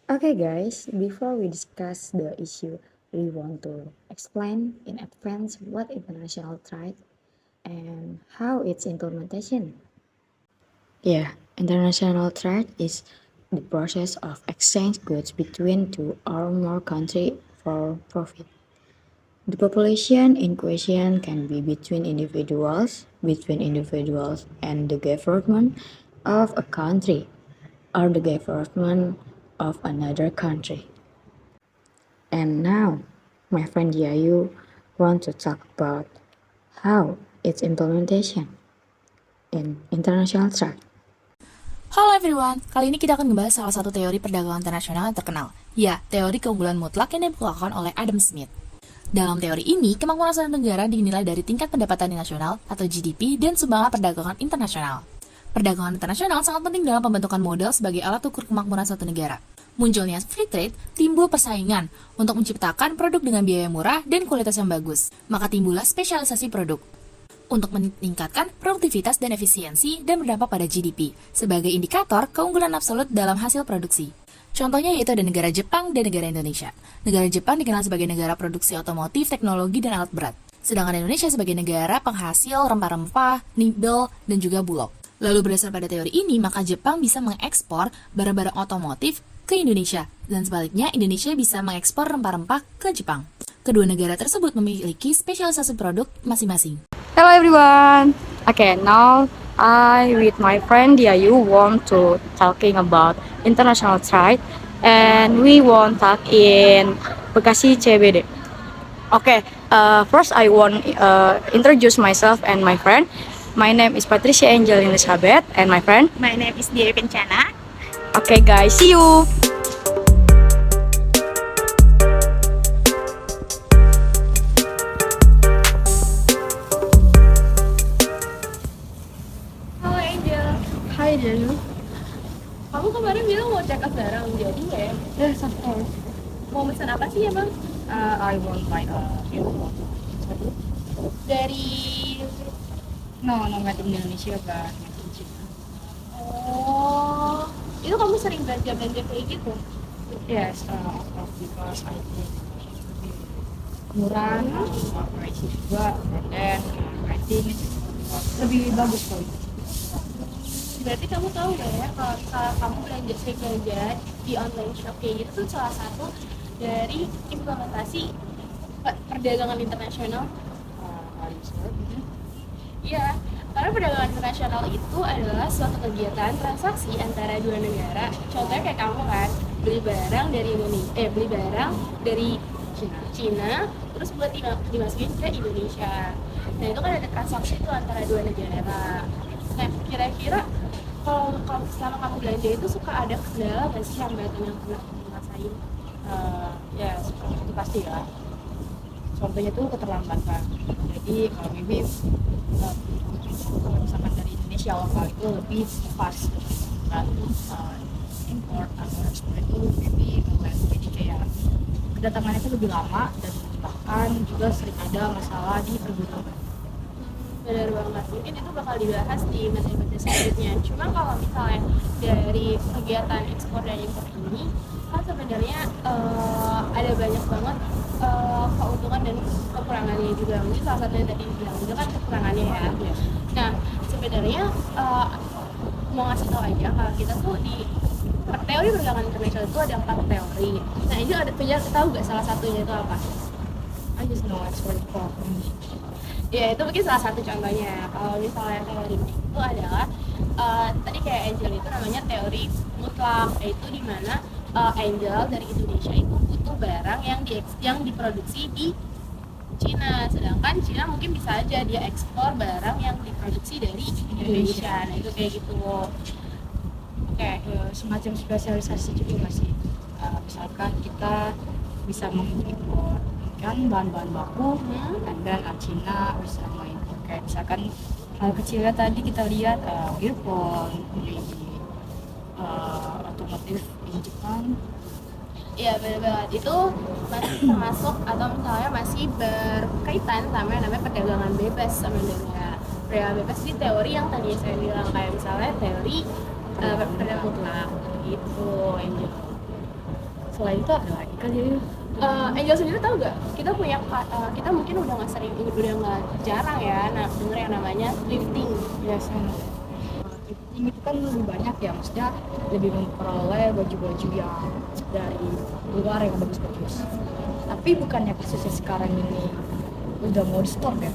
Okay, guys, before we discuss the issue, we want to explain in advance what international trade and how its implementation. Yeah, international trade is the process of exchange goods between two or more countries for profit. The population in question can be between individuals and the government of a country, or the government of another country. And now, my friend Yayu want to talk about how its implementation in international trade. Halo everyone, kali ini kita akan membahas salah satu teori perdagangan internasional yang terkenal. Ya, teori keunggulan mutlak yang dikeluarkan oleh Adam Smith. Dalam teori ini, kemampuan suatu negara dinilai dari tingkat pendapatan nasional atau GDP dan sumbangan perdagangan internasional. Perdagangan internasional sangat penting dalam pembentukan modal sebagai alat ukur kemakmuran suatu negara. Munculnya free trade, timbul persaingan untuk menciptakan produk dengan biaya murah dan kualitas yang bagus. Maka timbullah spesialisasi produk untuk meningkatkan produktivitas dan efisiensi dan berdampak pada GDP sebagai indikator keunggulan absolut dalam hasil produksi. Contohnya yaitu ada negara Jepang dan negara Indonesia. Negara Jepang dikenal sebagai negara produksi otomotif, teknologi, dan alat berat. Sedangkan Indonesia sebagai negara penghasil rempah-rempah, nikel, dan juga bulog. Lalu berdasar pada teori ini, maka Jepang bisa mengekspor barang-barang otomotif ke Indonesia, dan sebaliknya Indonesia bisa mengekspor rempah-rempah ke Jepang. Kedua negara tersebut memiliki spesialisasi produk masing-masing. Hello everyone. Okay, now I with my friend Diayu want to talking about international trade and we want talk in Bekasi CBD. Okay, first I want introduce myself and my friend. My name is Patricia Angel Elizabeth and my friend. My name is Dewi Kencana. Okay guys, see you. Halo Angel. Hi Diayu. Kamu kemarin bilang mau check up barang, jadi nggak ya? Yes, of course. Mau pesan apa sih emang? I want my earphone. Dari... No, made in Indonesia but made in China. Oh, itu kamu sering belanja-belanja kayak gitu? Yes, of course because I think murah, pricey juga, and then I think lebih bagus kok. Berarti kamu tahu nggak ya kalau misalnya kamu sering belanja di online shop kayak gitu tuh salah satu dari implementasi perdagangan internasional? Iya, karena perdagangan internasional itu adalah suatu kegiatan transaksi antara dua negara. Contohnya kayak kamu kan beli barang dari beli barang dari Cina, terus buat dimasukin ke Indonesia. Nah itu kan ada transaksi itu antara dua negara. Nah kira-kira kalau selama kamu belanja itu suka ada kendala nggak sih hambatan yang pernah kamu rasain? Ya, seperti itu pasti ya. Contohnya tuh keterlambatan. Jadi kalau maybe kalau misalkan dari Indonesia lokal itu lebih fast dan import atau ekspor itu maybe jadi kayak kedatangannya itu lebih lama dan bahkan juga sering ada masalah di pergudangan. Benar banget, mungkin itu bakal dibahas di materi-materi selanjutnya. Cuma kalau misalnya dari kegiatan ekspor dan impor ini kan sebenarnya ada banyak banget keuntungan dan kekurangannya juga. Mungkin salah satunya tadi bilang juga kan kekurangannya ya. Nah sebenarnya mau ngasih tau aja kalau kita tuh di teori perdagangan internasional itu ada 4 teori. Nah ini ada punya tahu nggak salah satunya itu apa? I just know export import. Ya itu mungkin salah satu contohnya. Kalau misalnya teori itu adalah tadi kayak Angel itu namanya teori mutlak, yaitu di mana Angel dari Indonesia itu butuh barang yang diproduksi di Cina, sedangkan Cina mungkin bisa aja dia ekspor barang yang diproduksi dari Indonesia. Nah itu kayak gitu. Oke, semacam spesialisasi juga masih. Misalkan kita bisa mengimpor kan bahan-bahan baku dan Cina bisa mengimpor kayak misalkan hal kecilnya tadi kita lihat earphone di otomotif di Jepang. Iya benar banget, itu masih termasuk atau misalnya masih berkaitan sama yang namanya perdagangan bebas sebenarnya. Perdagangan bebas di teori yang tadi saya bilang, kayak misalnya teori perdagangan mutlak gitu, Angel. Selain itu ada lagi kan jadi Angel sendiri tahu gak? Kita punya kita mungkin udah nggak sering, udah nggak jarang ya. Nah, denger yang namanya thrifting. biasanya thrifting itu kan lebih banyak ya, maksudnya lebih memperoleh baju-baju yang dari luar yang bagus-bagus. Tapi bukannya kasusnya sekarang ini udah mau di stop ya?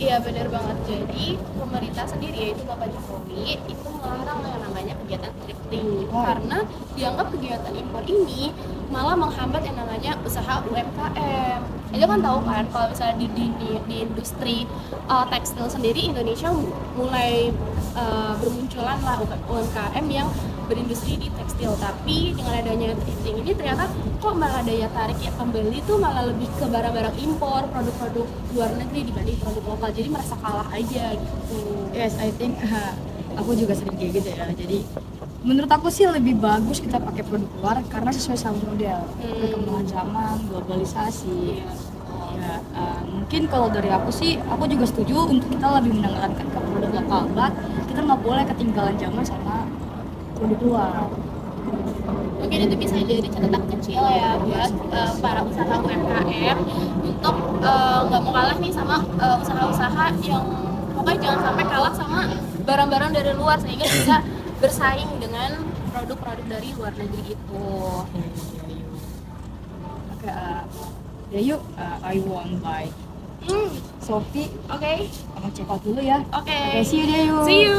Iya benar banget. Jadi pemerintah sendiri yaitu Bapak Jokowi itu melarang yang namanya kegiatan thrifting karena dianggap kegiatan impor ini malah menghambat yang namanya usaha UMKM. Itu kan tahu kan kalau misalnya di industri tekstil sendiri Indonesia mulai bermunculan lah UMKM yang berindustri di tekstil, tapi dengan adanya thrifting ini ternyata kok malah daya tarik ya pembeli tuh malah lebih ke barang-barang impor, produk-produk luar negeri dibanding produk lokal, jadi merasa kalah aja gitu. Yes, I think aku juga sering kayak gitu ya. Jadi menurut aku sih lebih bagus kita pakai produk luar karena sesuai sama model, perkembangan zaman, globalisasi. Ya, mungkin kalau dari aku sih, aku juga setuju untuk kita lebih menekankan ke produk lokal, but kita nggak boleh ketinggalan zaman sama produk luar. Mungkin itu bisa jadi catatan kecil ya buat para usaha UMKM untuk nggak mau kalah nih sama usaha-usaha yang pokoknya jangan sampai kalah sama barang-barang dari luar sehingga bisa bersaing dengan produk-produk dari luar negeri itu. Oke, ya yuk, I want buy Shopee Oke. sama check out dulu ya. Oke. Oke, see you deh yuk. See you.